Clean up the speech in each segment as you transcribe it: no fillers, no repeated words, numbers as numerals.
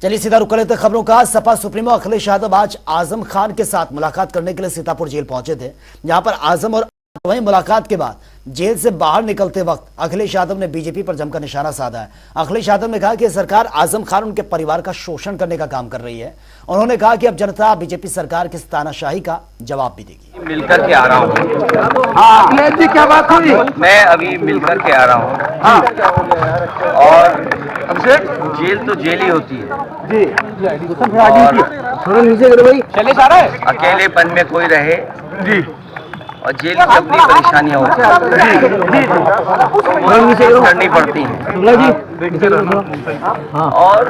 चलिए सीधा रुक लेते खबरों का। सपा सुप्रीमो अखिलेश यादव आज आजम खान के साथ मुलाकात करने के लिए सीतापुर जेल पहुंचे थे। यहां पर आजम और वहीं मुलाकात के बाद जेल से बाहर निकलते वक्त अखिलेश यादव ने बीजेपी पर जमकर निशाना साधा है। अखिलेश यादव ने कहा कि सरकार आजम खान उनके परिवार का शोषण करने का काम कर रही है। उन्होंने कहा कि अब जनता बीजेपी सरकार की तानाशाही का जवाब भी देगी। मिलकर के आ रहा हूँ। अखिलेश जी क्या बात हुई? मैं अभी मिलकर के आ रहा हूँ। और जेल तो जेल ही होती है जी। और नीचे करो भाई, चले जा रहे हैं। अकेलेपन में कोई रहे जी, और जेल की अपनी परेशानियां होती हैं, करनी पड़ती हैं। और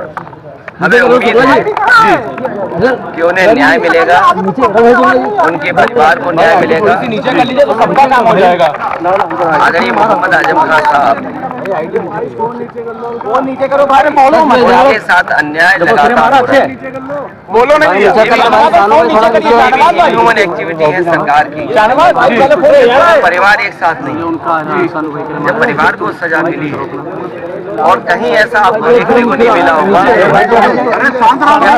हमें उम्मीद है कि उन्हें न्याय मिलेगा, उनके परिवार को न्याय मिलेगा। नीचे कर लीजिए तो सबका काम हो जाएगा। आदरणीय मोहम्मद आजम खान साहब वो नीचे करो भाई, बोलो मत। उनके साथ अन्याय लगातार हो रहा है। बोलो नहीं, ह्यूमन एक्टिविटी है सरकार की। परिवार एक साथ नहीं, जब परिवार को सजा मिली है और कहीं ऐसा आपको देखने को नहीं मिला होगा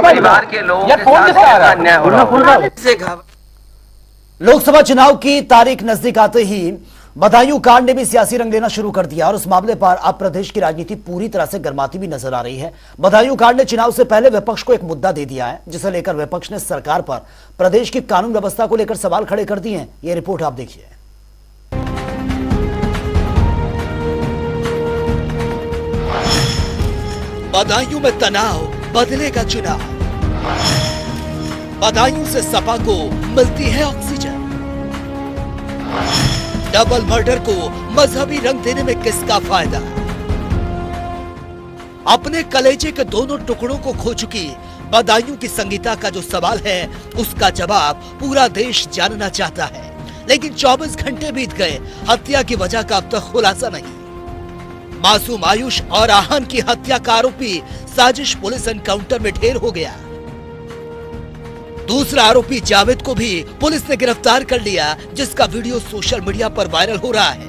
परिवार के लोगों के साथ अन्याय हो रहा है। लोकसभा चुनाव की तारीख नजदीक आते ही बदायूं कांड ने भी सियासी रंग लेना शुरू कर दिया और उस मामले पर अब प्रदेश की राजनीति पूरी तरह से गर्माती भी नजर आ रही है। बदायूं कांड ने चुनाव से पहले विपक्ष को एक मुद्दा दे दिया है, जिसे लेकर विपक्ष ने सरकार पर प्रदेश की कानून व्यवस्था को लेकर सवाल खड़े कर दिए हैं। यह रिपोर्ट आप देखिए। बदायूं में तनाव, बदलेगा चुनाव। बदायूं से सपा को मिलती है ऑक्सीजन। डबल मर्डर को मजहबी रंग देने में किसका फायदा? अपने कलेजे के दोनों टुकड़ों को खो चुकी बदायूं की संगीता का जो सवाल है, उसका जवाब पूरा देश जानना चाहता है। लेकिन 24 घंटे बीत गए, हत्या की वजह का अब तक खुलासा नहीं। मासूम आयुष और आहन की हत्या का आरोपी साजिश पुलिस एनकाउंटर में ढेर हो गया। दूसरा आरोपी जावेद को भी पुलिस ने गिरफ्तार कर लिया, जिसका वीडियो सोशल मीडिया पर वायरल हो रहा है।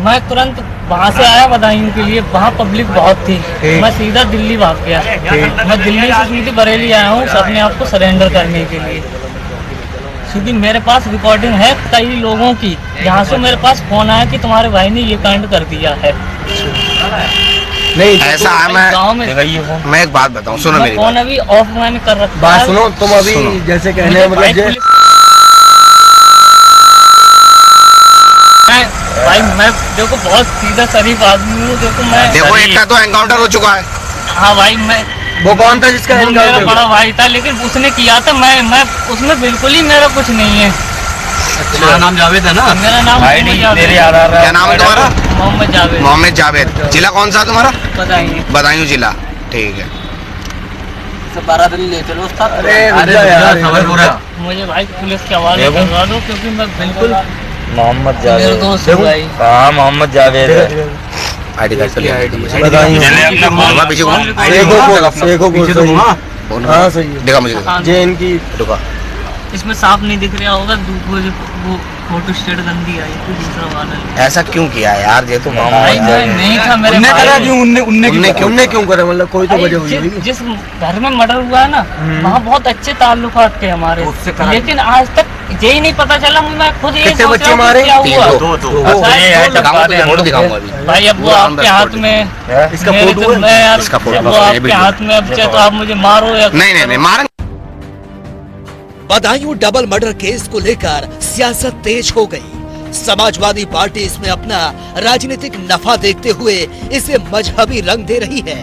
मैं तुरंत वहाँ से आया बदायूं के लिए, वहाँ पब्लिक बहुत थी। मैं सीधा दिल्ली भाग गया। मैं दिल्ली से सीधे बरेली आया हूँ अपने आप को सरेंडर करने के लिए, क्योंकि मेरे पास रिकॉर्डिंग है कई लोगों की, जहाँ से मेरे पास फोन आया कि तुम्हारे भाई ने ये कांड कर दिया है। नहीं ऐसा है। मैं एक बात बताऊं, सुनो मेरी फोन अभी ऑफ मैंने कर रखा बात सुनो। तुम अभी जैसे कहने मतलब भाई मैं देखो बहुत सीधा शरीफ आदमी हूँ। देखो एक का तो एनकाउंटर हो चुका है। हाँ भाई, मैं वो कौन था जिसका मेरा बड़ा भाई था, लेकिन उसने किया था। मैं उसमें बिल्कुल ही मेरा कुछ नहीं है। मेरा नाम जावेद है ना? मेरा नाम क्या नाम है तुम्हारा? मोहम्मद जावेद। मोहम्मद जावेद। जिला कौन सा तुम्हारा? बदायूं जिला। ठीक है। 12 दिन ले चलो। मुझे भाई पुलिस के हवाले करवा दो, क्योंकि मैं बिल्कुल मोहम्मद जावेद दोस्त हूँ भाई। हाँ, मोहम्मद जावेद आईडी कार्ड से देखा मुझे जेन की इसमें साफ नहीं दिख रहा होगा। वो फोटो स्टेट गंदी आई थी, दूसरा वाला। ऐसा क्यों किया यार? ये तो नहीं था मेरे उनने क्यों करा? मतलब कोई तो वजह हुई। जिस घर में मर्डर हुआ है ना, वहाँ बहुत अच्छे ताल्लुकात थे हमारे, लेकिन आज तक यही नहीं पता चला। मैं खुद ये बच्चे मारे भाई। अब वो आपके हाथ में, इसका फोटो है, इसका फोटो आपके हाथ में। अब चाहे तो आप मुझे मारो या नहीं मारेंगे। बदायूं डबल मर्डर केस को लेकर सियासत तेज हो गई। समाजवादी पार्टी इसमें अपना राजनीतिक नफा देखते हुए इसे मजहबी रंग दे रही है।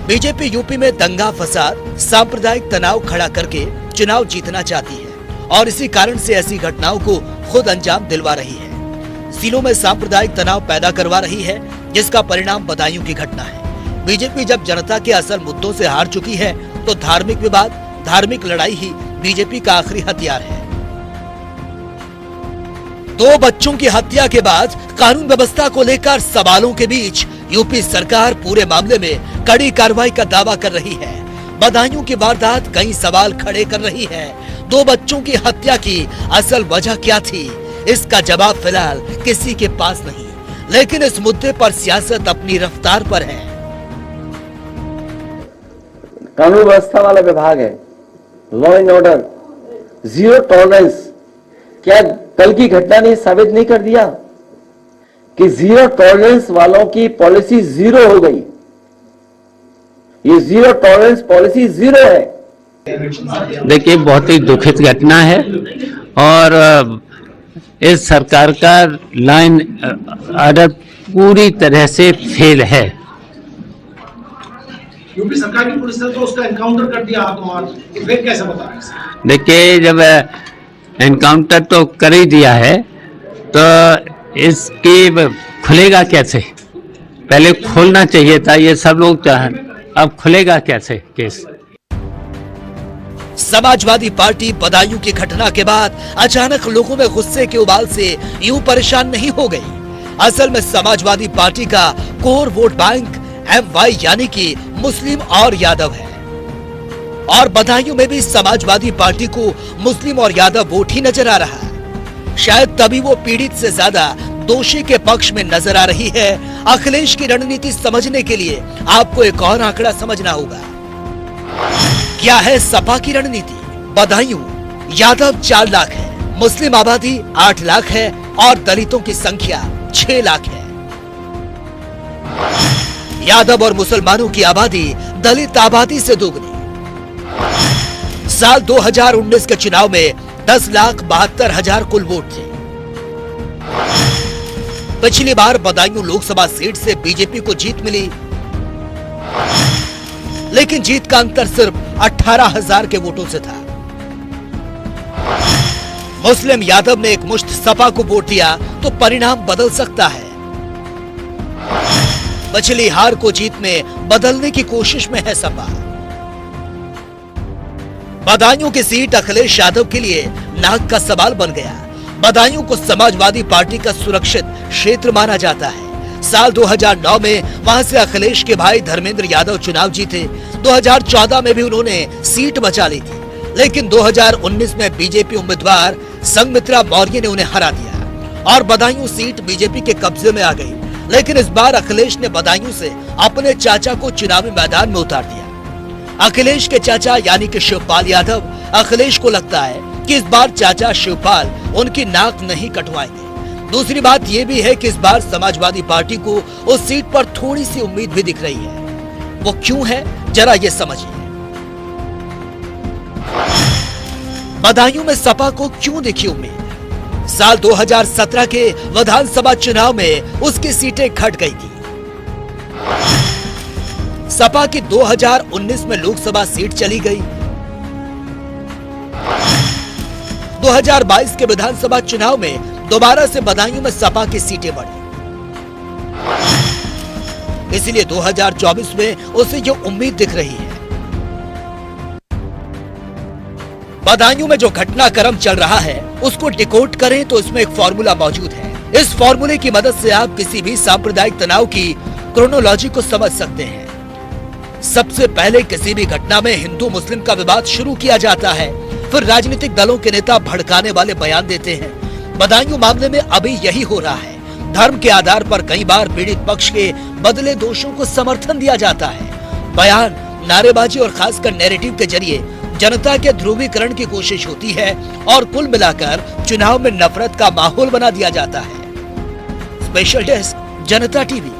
बीजेपी यूपी में दंगा फसाद, सांप्रदायिक तनाव खड़ा करके चुनाव जीतना चाहती है और इसी कारण से ऐसी घटनाओं को खुद अंजाम दिलवा रही है। जिलों में सांप्रदायिक तनाव पैदा करवा रही है, जिसका परिणाम बदायूं की घटना है। बीजेपी जब जनता के असल मुद्दों से हार चुकी है, तो धार्मिक विवाद, धार्मिक लड़ाई ही बीजेपी का आखिरी हथियार है। 2 बच्चों की हत्या के बाद कानून व्यवस्था को लेकर सवालों के बीच यूपी सरकार पूरे मामले में कड़ी कार्रवाई का दावा कर रही है। बदायूं की वारदात कई सवाल खड़े कर रही है। 2 बच्चों की हत्या की असल वजह क्या थी, इसका जवाब फिलहाल किसी के पास नहीं। लेकिन इस मुद्दे पर सियासत अपनी रफ्तार पर है। कानून व्यवस्था वाला विभाग है, law and order, zero tolerance. क्या कल की घटना ने साबित नहीं कर दिया कि जीरो टॉलरेंस वालों की पॉलिसी जीरो हो गई? ये जीरो टॉलरेंस पॉलिसी जीरो है। देखिए, बहुत ही दुखित घटना है और इस सरकार का लाइन ऑर्डर पूरी तरह से फेल है। यूपी सरकार की पुलिस ने तो उसका एनकाउंटर कर दिया आत्महत्या, तो फिर कैसे बता रहे हैं? देखिए, जब एनकाउंटर तो कर ही दिया है तो इसकी खुलेगा कैसे? पहले खोलना चाहिए था, ये सब लोग चाहें, अब खुलेगा कैसे केस? समाजवादी पार्टी बदायूं की घटना के बाद अचानक लोगों में गुस्से के उबाल से यूं परेशान नहीं हो गई। असल में समाजवादी पार्टी का कोर वोट बैंक MY यानी कि मुस्लिम और यादव है, और बदायूं में भी समाजवादी पार्टी को मुस्लिम और यादव वोट ही नजर आ रहा है। शायद तभी वो पीड़ित से ज्यादा दोषी के पक्ष में नजर आ रही है। अखिलेश की रणनीति समझने के लिए आपको एक और आंकड़ा समझना होगा। क्या है सपा की रणनीति? बदायूं यादव 4 लाख है, मुस्लिम आबादी 8 लाख है और दलितों की संख्या 6 लाख है। यादव और मुसलमानों की आबादी दलित आबादी से दोगुनी। साल 2019 के चुनाव में 10,72,000 कुल वोट थे। पिछली बार बदायूं लोकसभा सीट से बीजेपी को जीत मिली, लेकिन जीत का अंतर सिर्फ 18,000 के वोटों से था। मुस्लिम यादव ने एक मुश्त सपा को वोट दिया तो परिणाम बदल सकता है। पिछली हार को जीत में बदलने की कोशिश में है सपा। बदायूं की सीट अखिलेश यादव के लिए नाक का सवाल बन गया। बदायूं को समाजवादी पार्टी का सुरक्षित क्षेत्र माना जाता है। साल 2009 में वहां से अखिलेश के भाई धर्मेंद्र यादव चुनाव जीते। 2014 में भी उन्होंने सीट बचा ली थी, लेकिन 2019 में बीजेपी उम्मीदवार संघमित्रा मौर्य ने उन्हें हरा दिया और बदायूं सीट बीजेपी के कब्जे में आ गई। लेकिन इस बार अखिलेश ने बदायूं से अपने चाचा को चुनावी मैदान में उतार दिया। अखिलेश के चाचा यानी कि शिवपाल यादव, अखिलेश को लगता है कि इस बार चाचा शिवपाल उनकी नाक नहीं कटवाएंगे। दूसरी बात यह भी है कि इस बार समाजवादी पार्टी को उस सीट पर थोड़ी सी उम्मीद भी दिख रही है। वो क्यों है, जरा ये समझिए। बदायूं में सपा को क्यों दिखी उम्मीद? साल 2017 के विधानसभा चुनाव में उसकी सीटें घट गई थी। सपा की 2019 में लोकसभा सीट चली गई। 2022 के विधानसभा चुनाव में दोबारा से बदायूं में सपा की सीटें बढ़ी, इसलिए 2024 में उसे जो उम्मीद दिख रही है। बदायूं में जो घटनाक्रम चल रहा है उसको डिकोड करें तो इसमें एक फॉर्मूला मौजूद है। इस फॉर्मूले की मदद से आप किसी भी सांप्रदायिक तनाव की क्रोनोलॉजी को समझ सकते हैं। सबसे पहले किसी भी घटना में हिंदू मुस्लिम का विवाद शुरू किया जाता है, फिर राजनीतिक दलों के नेता भड़काने वाले बयान देते हैं। बदायूं मामले में अभी यही हो रहा है। धर्म के आधार पर कई बार पीड़ित पक्ष के बदले दोषों को समर्थन दिया जाता है। बयान, नारेबाजी और खासकर नैरेटिव के जरिए जनता के ध्रुवीकरण की कोशिश होती है और कुल मिलाकर चुनाव में नफरत का माहौल बना दिया जाता है। स्पेशल डेस्क, जनता टीवी।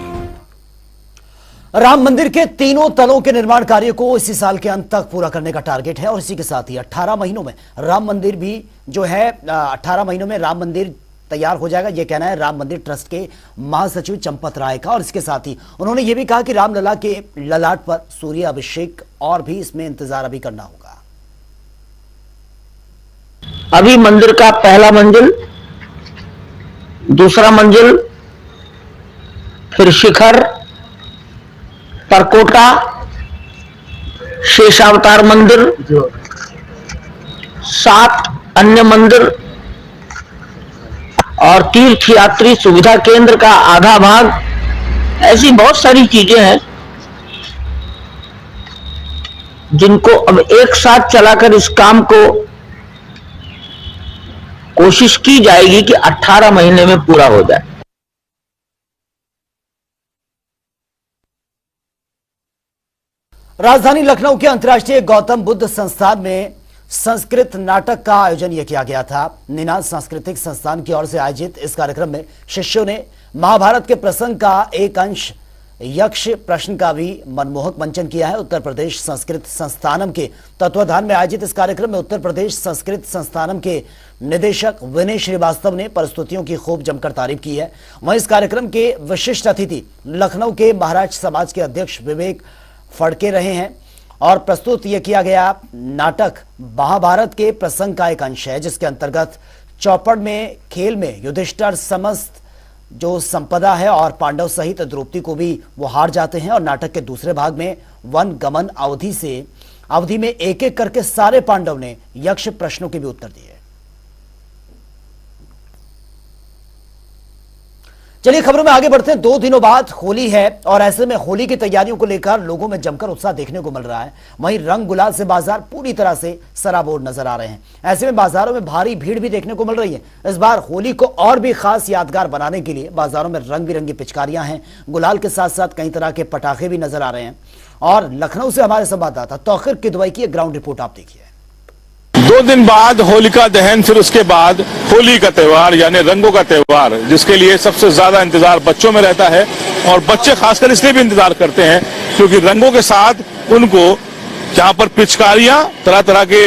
राम मंदिर के तीनों तलों के निर्माण कार्य को इसी साल के अंत तक पूरा करने का टारगेट है और इसी के साथ ही 18 महीनों में राम मंदिर भी जो है 18 महीनों में राम मंदिर तैयार हो जाएगा। यह कहना है राम मंदिर ट्रस्ट के महासचिव चंपत राय का। और इसके साथ ही उन्होंने यह भी कहा कि रामलला के ललाट पर सूर्य अभिषेक और भी इसमें इंतजार अभी करना होगा। अभी मंदिर का पहला मंजिल, दूसरा मंजिल, फिर शिखर, परकोटा, शेषावतार मंदिर, 7 अन्य मंदिर और तीर्थ यात्री सुविधा केंद्र का आधा भाग, ऐसी बहुत सारी चीजें हैं जिनको अब एक साथ चलाकर इस काम को कोशिश की जाएगी कि 18 महीने में पूरा हो जाए। राजधानी लखनऊ के अंतर्राष्ट्रीय गौतम बुद्ध संस्थान में संस्कृत नाटक का आयोजन यह किया गया था। निनाद सांस्कृतिक संस्थान की ओर से आयोजित इस कार्यक्रम में शिष्यों ने महाभारत के प्रसंग का एक अंश यक्ष प्रश्न का भी मनमोहक मंचन किया है। उत्तर प्रदेश संस्कृत संस्थानम के तत्वाधान में आयोजित इस कार्यक्रम में उत्तर प्रदेश संस्कृत संस्थानम के निदेशक विनय श्रीवास्तव ने प्रस्तुतियों की खूब जमकर तारीफ की है। वहीं इस कार्यक्रम के विशिष्ट अतिथि लखनऊ के महाराज समाज के अध्यक्ष विवेक फड़के रहे हैं और प्रस्तुत यह किया गया नाटक महाभारत के प्रसंग का एक अंश है, जिसके अंतर्गत चौपड़ में खेल में युधिष्ठिर समस्त जो संपदा है और पांडव सहित द्रौपदी को भी वो हार जाते हैं और नाटक के दूसरे भाग में वन गमन अवधि में एक एक करके सारे पांडव ने यक्ष प्रश्नों के भी उत्तर दिए। चलिए खबरों में आगे बढ़ते हैं। 2 दिनों बाद होली है और ऐसे में होली की तैयारियों को लेकर लोगों में जमकर उत्साह देखने को मिल रहा है। वहीं रंग गुलाल से बाजार पूरी तरह से सराबोर नजर आ रहे हैं। ऐसे में बाजारों में भारी भीड़ भी देखने को मिल रही है। इस बार होली को और भी खास यादगार बनाने के लिए बाजारों में रंग बिरंगी पिचकारियां हैं। गुलाल के साथ साथ कई तरह के पटाखे भी नजर आ रहे हैं। और लखनऊ से हमारे संवाददाता तौकीर किदवई की एक ग्राउंड रिपोर्ट आप देखिए। 2 दिन बाद होलिका दहन, फिर उसके बाद होली का त्योहार यानी रंगों का त्योहार, जिसके लिए सबसे ज्यादा इंतजार बच्चों में रहता है। और बच्चे खासकर इसलिए भी इंतजार करते हैं क्योंकि रंगों के साथ उनको यहाँ पर पिचकारियां, तरह तरह के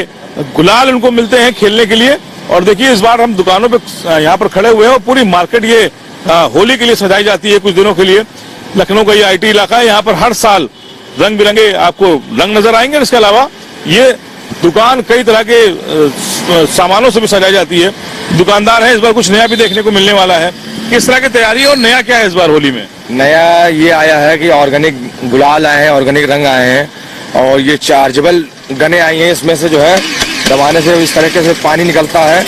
गुलाल उनको मिलते हैं खेलने के लिए। और देखिए इस बार हम दुकानों पे यहाँ पर खड़े हुए हैं और पूरी मार्केट ये होली के लिए सजाई जाती है कुछ दिनों के लिए। लखनऊ का ये IT इलाका है, यहाँ पर हर साल रंग बिरंगे आपको रंग नजर आएंगे। इसके अलावा ये दुकान कई तरह के सामानों से भी सजाई जाती है। दुकानदार है, इस बार कुछ नया भी देखने को मिलने वाला है। किस तरह की तैयारी और नया क्या है इस बार होली में? नया ये आया है कि ऑर्गेनिक गुलाल आए हैं, ऑर्गेनिक रंग आए हैं और ये चार्जेबल गने आई हैं। इसमें से जो है दबाने से इस तरीके से पानी निकलता है।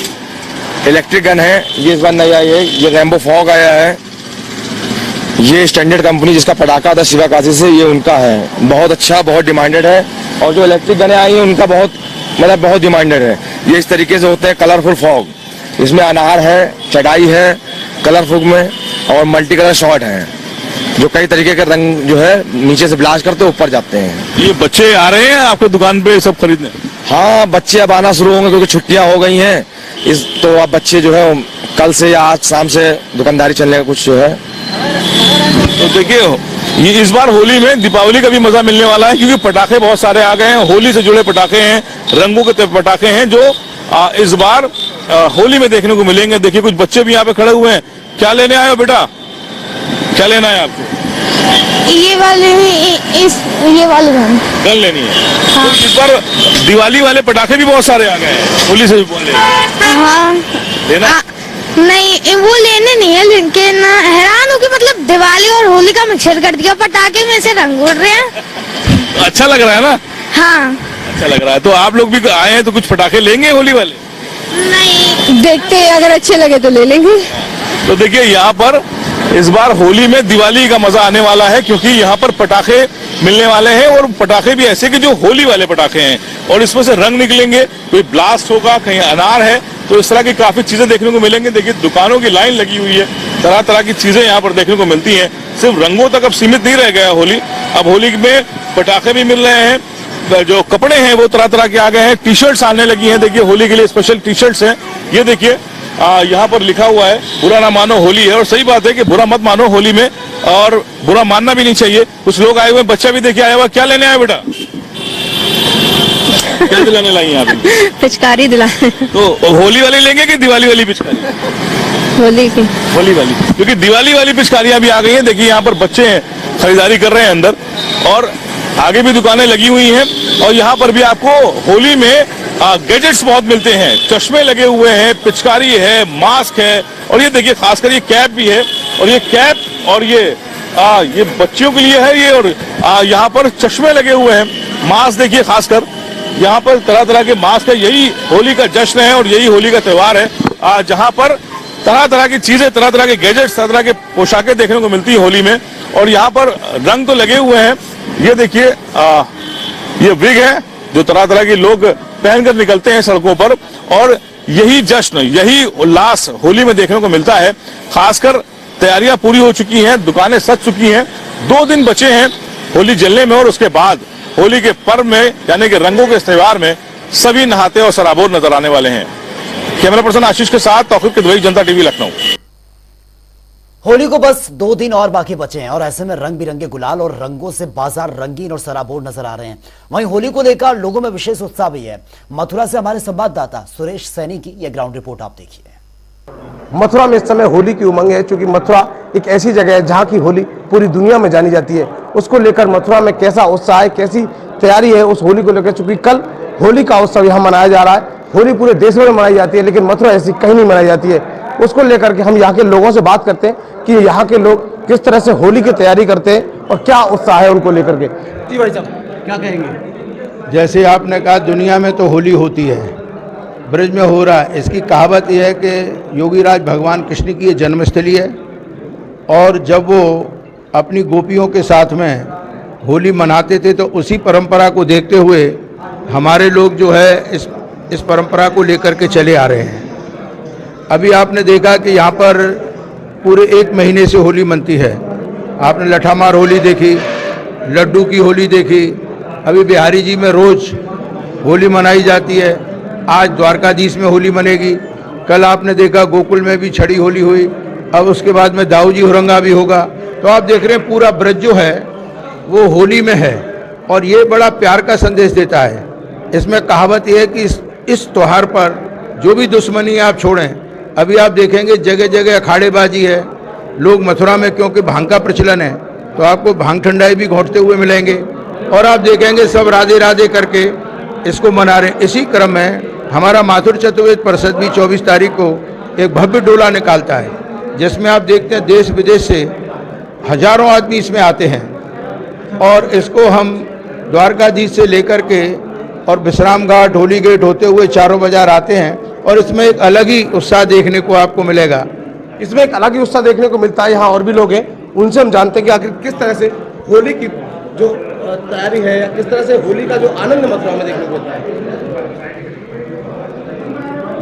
इलेक्ट्रिक गन है, ये इस बार नई आई है। ये रेम्बो फॉग आया है। ये स्टैंडर्ड कंपनी जिसका पटाखा था शिवाकाशी से, ये उनका है। बहुत अच्छा, बहुत डिमांडेड है। और जो इलेक्ट्रिक गने आई हैं उनका बहुत डिमांडेड है। ये इस तरीके से होते हैं कलरफुल फॉग। इसमें अनार है, चटाई है कलरफुल में और मल्टी कलर शॉट है, जो कई तरीके के रंग जो है नीचे से ब्लास्ट करते ऊपर जाते हैं। ये बच्चे आ रहे हैं आपके दुकान पे सब खरीदने? हाँ, बच्चे अब आना शुरू होंगे क्योंकि छुट्टियां हो गई हैं। तो अब बच्चे जो है कल से या आज शाम से दुकानदारी चलने का कुछ जो है। तो देखिए ये इस बार होली में दीपावली का भी मजा मिलने वाला है क्योंकि पटाखे बहुत सारे आ गए हैं। होली से जुड़े पटाखे हैं, रंगों के पटाखे हैं जो इस बार होली में देखने को मिलेंगे। देखिए कुछ बच्चे भी यहाँ पे खड़े हुए हैं। क्या लेने आए हो बेटा? क्या लेना है आपको? ये वाले गन लेनी है। हाँ। तो इस बार दिवाली वाले पटाखे भी बहुत सारे आ गए हैं, होली से भी बोल हाँ। लेना नहीं, वो लेने नहीं है, लेकिन हैरान हूँ कि मतलब दिवाली और होली का मिक्सर कर दिया। पटाखे में से रंग उड़ रहे हैं। अच्छा लग रहा है ना? हाँ, अच्छा लग रहा है। तो आप लोग भी आए हैं तो कुछ पटाखे लेंगे होली वाले? नहीं, देखते हैं, अगर अच्छे लगे तो ले लेंगे। तो देखिए यहाँ पर इस बार होली में दिवाली का मजा आने वाला है क्योंकि यहाँ पर पटाखे मिलने वाले हैं और पटाखे भी ऐसे कि जो होली वाले पटाखे हैं और इसमें से रंग निकलेंगे, कोई ब्लास्ट होगा, कहीं अनार है, तो इस तरह की काफी चीजें देखने को मिलेंगी। देखिए दुकानों की लाइन लगी हुई है, तरह तरह की चीजें यहाँ पर देखने को मिलती हैं। सिर्फ रंगों तक अब सीमित नहीं रह गया होली, अब होली में पटाखे भी मिल रहे हैं। जो कपड़े हैं वो तरह तरह के आ गए हैं। टी-शर्ट्स आने लगी हैं। देखिए होली के लिए स्पेशल टी-शर्ट्स हैं। ये देखिए यहाँ पर लिखा हुआ है बुरा ना मानो होली है। और सही बात है कि बुरा मत मानो होली में, और बुरा मानना भी नहीं चाहिए। कुछ लोग आए हुए, बच्चा भी देखिए आया हुआ। क्या लेने आया बेटा? क्या दिलाने लाई यहाँ पे? पिचकारी दिला। तो होली वाली लेंगे कि दिवाली वाली पिचकारी? होली वाली, क्योंकि दिवाली वाली पिचकारियां भी आ गई हैं। देखिए यहाँ पर बच्चे खरीदारी कर रहे हैं अंदर और आगे भी दुकानें लगी हुई हैं। और यहाँ पर भी आपको होली में गैजेट्स बहुत मिलते हैं। चश्मे लगे हुए हैं, पिचकारी है, मास्क है और ये देखिए खासकर ये कैप भी है। और ये कैप और ये बच्चियों के लिए है ये। और यहाँ पर चश्मे लगे हुए हैं, मास्क देखिए खासकर यहाँ पर तरह तरह के मास्क है। यही होली का जश्न है और यही होली का त्योहार है जहाँ पर तरह तरह की चीजें, तरह तरह के गैजेट्स, तरह तरह के पोशाकें देखने को मिलती है होली में। और यहाँ पर रंग तो लगे हुए हैं। ये देखिए ये विग है जो तरह तरह के लोग पहनकर निकलते हैं सड़कों पर। और यही जश्न, यही उल्लास होली में देखने को मिलता है। खासकर तैयारियां पूरी हो चुकी हैं, दुकानें सज चुकी हैं। 2 दिन बचे हैं होली जलने में और उसके बाद होली के पर्व में यानी कि रंगों के इस त्योहार में सभी नहाते और सराबोर नजर आने वाले हैं। कैमरा पर्सन आशीष के साथ तौफीक किदवई, जनता टीवी, लखनऊ। होली को बस 2 दिन और बाकी बचे हैं और ऐसे में रंग बिरंगे गुलाल और रंगों से बाजार रंगीन और सराबोर नजर आ रहे हैं। वहीं होली को लेकर लोगों में विशेष उत्साह भी है। मथुरा से हमारे संवाददाता सुरेश सैनी की यह ग्राउंड रिपोर्ट आप देखिए। मथुरा में इस समय होली की उमंग है, क्योंकि मथुरा एक ऐसी जगह है जहां की होली पूरी दुनिया में जानी जाती है। उसको लेकर मथुरा में कैसा उत्साह है, कैसी तैयारी है उस होली को लेकर, चूंकि कल होली का उत्सव यहाँ मनाया जा रहा है। होली पूरे देश में मनाई जाती है, लेकिन मथुरा ऐसी कहीं नहीं मनाई जाती है। उसको लेकर के हम यहाँ के लोगों से बात करते हैं कि यहाँ के लोग किस तरह से होली की तैयारी करते हैं और क्या उत्साह है उनको लेकर के। जी भाई साहब, क्या कहेंगे? जैसे आपने कहा, दुनिया में तो होली होती है, ब्रज में हो रहा है। इसकी कहावत यह है कि योगीराज भगवान कृष्ण की ये जन्मस्थली है, और जब वो अपनी गोपियों के साथ में होली मनाते थे तो उसी परंपरा को देखते हुए हमारे लोग जो है इस परंपरा को लेकर के चले आ रहे हैं। अभी आपने देखा कि यहाँ पर पूरे 1 महीने से होली मनती है। आपने लठामार होली देखी, लड्डू की होली देखी, अभी बिहारी जी में रोज होली मनाई जाती है। आज द्वारकाधीश में होली मनेगी, कल आपने देखा गोकुल में भी छड़ी होली हुई, अब उसके बाद में दाऊजी हुरंगा भी होगा। तो आप देख रहे हैं पूरा ब्रज जो है वो होली में है, और ये बड़ा प्यार का संदेश देता है। इसमें कहावत ये है कि इस त्योहार पर जो भी दुश्मनी आप छोड़ें। अभी आप देखेंगे जगह जगह अखाड़ेबाजी है। लोग मथुरा में क्योंकि भांग का प्रचलन है तो आपको भांग ठंडाई भी घोंटते हुए मिलेंगे, और आप देखेंगे सब राधे राधे करके इसको मना रहे हैं। इसी क्रम में हमारा माथुर चतुर्वेद परिषद भी 24 तारीख को एक भव्य डोला निकालता है, जिसमें आप देखते हैं देश विदेश से हजारों आदमी इसमें आते हैं, और इसको हम द्वारकाधीश से लेकर के और विश्राम घाट, होली गेट होते हुए चारों बाजार आते हैं, और इसमें एक अलग ही उत्साह देखने को आपको मिलेगा। इसमें एक अलग ही उत्साह देखने को मिलता है। यहाँ और भी लोग हैं, उनसे हम जानते हैं कि आखिर किस तरह से होली की जो तैयारी है या किस तरह से होली का जो आनंद मथुरा में देखने को मिलता है।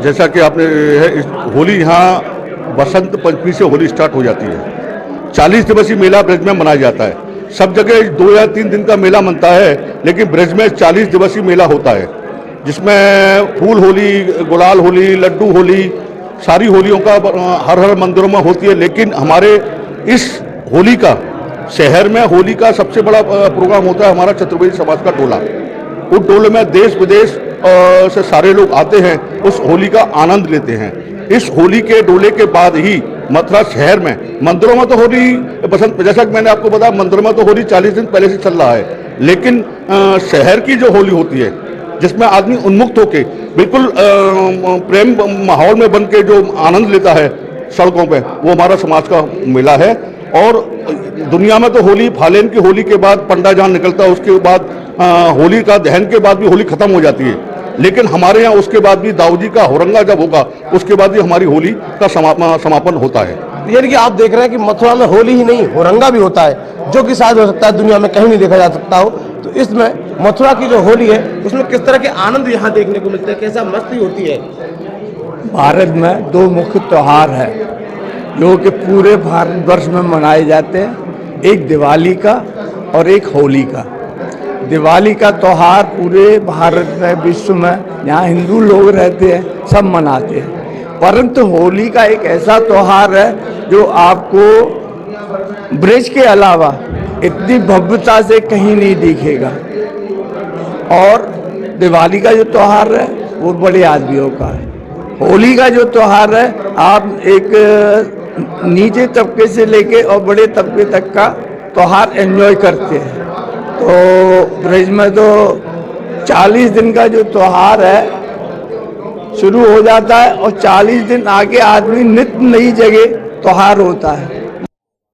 जैसा कि आपने होली यहाँ बसंत पंचमी से होली स्टार्ट हो जाती है। 40 दिवसीय मेला ब्रज में मनाया जाता है। सब जगह 2 या 3 दिन का मेला मनता है, लेकिन ब्रज में 40 दिवसीय मेला होता है, जिसमें फूल होली, गुलाल होली, लड्डू होली, सारी होलियों का हर हर मंदिरों में होती है। लेकिन हमारे इस होली का शहर में होली का सबसे बड़ा प्रोग्राम होता है हमारा चतुर्वेदी समाज का टोला। उस टोले में देश विदेश से सारे लोग आते हैं, उस होली का आनंद लेते हैं। इस होली के डोले के बाद ही मथुरा शहर में मंदिरों में तो होली बसंत, जैसा कि मैंने आपको बताया, मंदिरों में तो होली 40 दिन पहले से चल रहा है, लेकिन शहर की जो होली होती है जिसमें आदमी उन्मुक्त होके बिल्कुल प्रेम माहौल में बन के जो आनंद लेता है सड़कों पे, वो हमारा समाज का मेला है। और दुनिया में तो होली, फालेन की होली के बाद पंडा जान निकलता है, उसके बाद होली का दहन के बाद भी होली खत्म हो जाती है, लेकिन हमारे यहाँ उसके बाद भी दाऊजी का हुरंगा जब होगा उसके बाद भी हमारी होली का समापन होता है। यानी कि आप देख रहे हैं कि मथुरा में होली ही नहीं, हुरंगा भी होता है, जो कि शायद हो सकता है दुनिया में कहीं नहीं देखा जा सकता हो। तो इसमें मथुरा की जो होली है उसमें किस तरह के आनंद यहाँ देखने को मिलते हैं, कैसा मस्ती होती है। भारत में 2 मुख्य त्योहार है जो कि पूरे भारतवर्ष में मनाए जाते हैं, एक दिवाली का और एक होली का। दिवाली का त्यौहार पूरे भारत में, विश्व में जहाँ हिंदू लोग रहते हैं सब मनाते हैं, परंतु होली का एक ऐसा त्यौहार है जो आपको ब्रज के अलावा इतनी भव्यता से कहीं नहीं दिखेगा। और दिवाली का जो त्यौहार है वो बड़े आदमियों का है। होली का जो त्यौहार है आप एक नीचे तबके से लेके और बड़े तबके तक का त्यौहार एंजॉय करते हैं। तो ब्रज में तो 40 दिन का जो त्यौहार है शुरू हो जाता है और 40 दिन आगे आदमी नित्य नई जगह त्यौहार होता है।